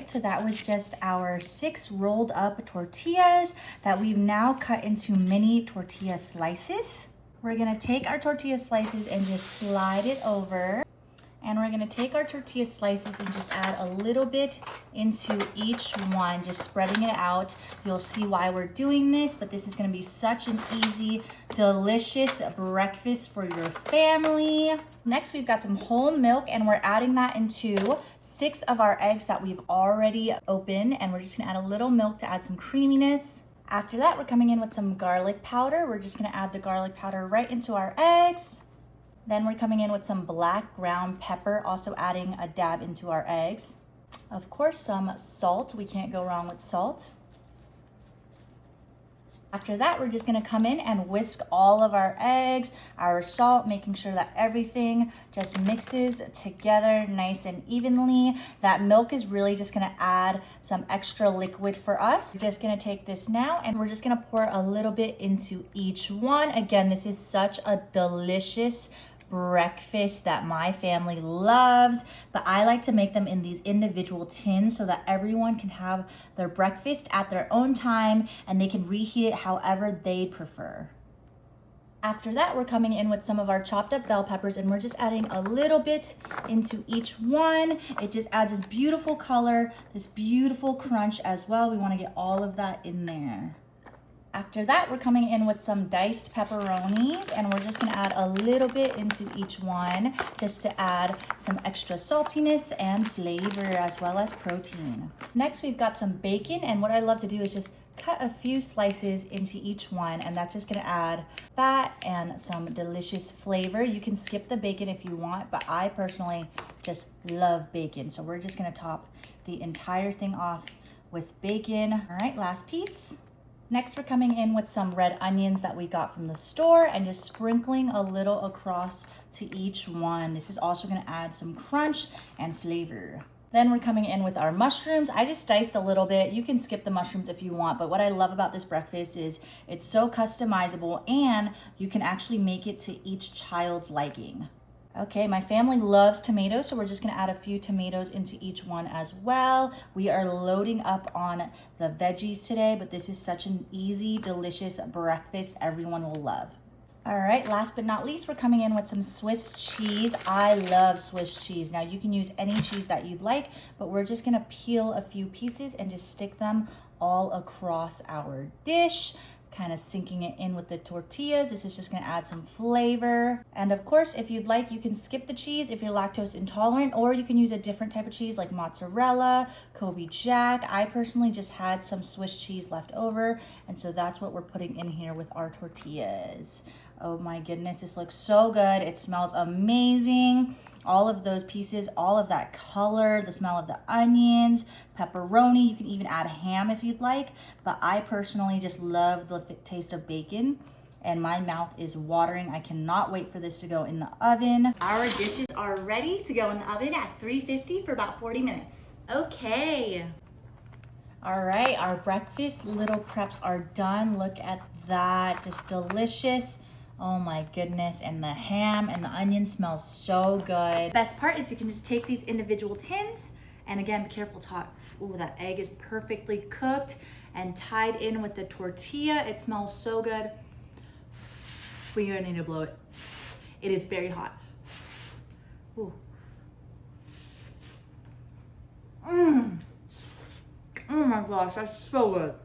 right, so that was just our 6 rolled up tortillas that we've now cut into mini tortilla slices. We're gonna take our tortilla slices and just slide it over. And we're gonna take our tortilla slices and just add a little bit into each one, just spreading it out. You'll see why we're doing this, but this is gonna be such an easy, delicious breakfast for your family. Next, we've got some whole milk and we're adding that into 6 of our eggs that we've already opened. And we're just gonna add a little milk to add some creaminess. After that, we're coming in with some garlic powder. We're just gonna add the garlic powder right into our eggs. Then we're coming in with some black ground pepper, also adding a dab into our eggs. Of course, some salt. We can't go wrong with salt. After that, we're just gonna come in and whisk all of our eggs, our salt, making sure that everything just mixes together nice and evenly. That milk is really just gonna add some extra liquid for us. We're just gonna take this now and we're just gonna pour a little bit into each one. Again, this is such a delicious breakfast that my family loves, but I like to make them in these individual tins so that everyone can have their breakfast at their own time and they can reheat it however they prefer. After that, we're coming in with some of our chopped up bell peppers and we're just adding a little bit into each one. It just adds this beautiful color, this beautiful crunch as well. We want to get all of that in there. After that, we're coming in with some diced pepperonis and we're just gonna add a little bit into each one just to add some extra saltiness and flavor as well as protein. Next, we've got some bacon and what I love to do is just cut a few slices into each one and that's just gonna add fat and some delicious flavor. You can skip the bacon if you want, but I personally just love bacon. So we're just gonna top the entire thing off with bacon. All right, last piece. Next, we're coming in with some red onions that we got from the store and just sprinkling a little across to each one. This is also gonna add some crunch and flavor. Then we're coming in with our mushrooms. I just diced a little bit. You can skip the mushrooms if you want, but what I love about this breakfast is it's so customizable and you can actually make it to each child's liking. Okay, my family loves tomatoes, so we're just gonna add a few tomatoes into each one as well. We are loading up on the veggies today, but this is such an easy, delicious breakfast everyone will love. All right, last but not least, we're coming in with some Swiss cheese. I love Swiss cheese. Now you can use any cheese that you'd like, but we're just gonna peel a few pieces and just stick them all across our dish, kind of sinking it in with the tortillas. This is just gonna add some flavor. And of course, if you'd like, you can skip the cheese if you're lactose intolerant, or you can use a different type of cheese like mozzarella, Kobe Jack. I personally just had some Swiss cheese left over, and so that's what we're putting in here with our tortillas. Oh my goodness, this looks so good. It smells amazing. All of those pieces, all of that color, the smell of the onions, pepperoni. You can even add ham if you'd like, but I personally just love the taste of bacon and my mouth is watering. I cannot wait for this to go in the oven. Our dishes are ready to go in the oven at 350 for about 40 minutes. Okay. All right, our breakfast little preps are done. Look at that, just delicious. Oh my goodness, and the ham and the onion smells so good. Best part is you can just take these individual tins, and again, be careful, Tot. Ooh, that egg is perfectly cooked and tied in with the tortilla. It smells so good. We're gonna need to blow it. It is very hot. Ooh. Oh my gosh, that's so good.